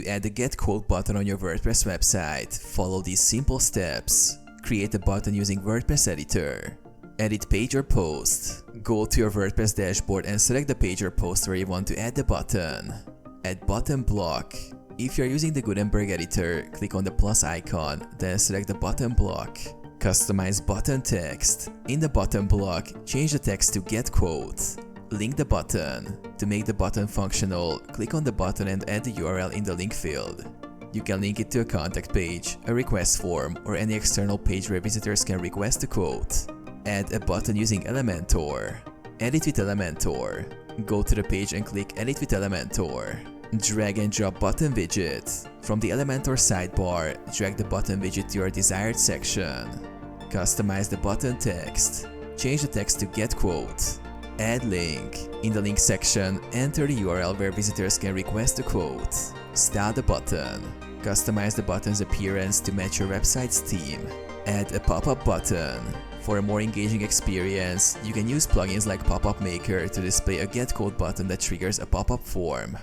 To add the Get Quote button on your WordPress website, follow these simple steps. Create a button using WordPress editor. Edit page or post. Go to your WordPress dashboard and select the page or post where you want to add the button. Add button block. If you are using the Gutenberg editor, click on the plus icon, then select the button block. Customize button text. In the button block, change the text to Get Quote. Link the button. To make the button functional, click on the button and add the URL in the link field. You can link it to a contact page, a request form, or any external page where visitors can request a quote. Add a button using Elementor. Edit with Elementor. Go to the page and click Edit with Elementor. Drag and drop button widget. From the Elementor sidebar, drag the button widget to your desired section. Customize the button text. Change the text to Get Quote. Add link. In the link section, enter the URL where visitors can request a quote. Style the button. Customize the button's appearance to match your website's theme. Add a pop-up button. For a more engaging experience, you can use plugins like Pop-up Maker to display a Get Quote button that triggers a pop-up form.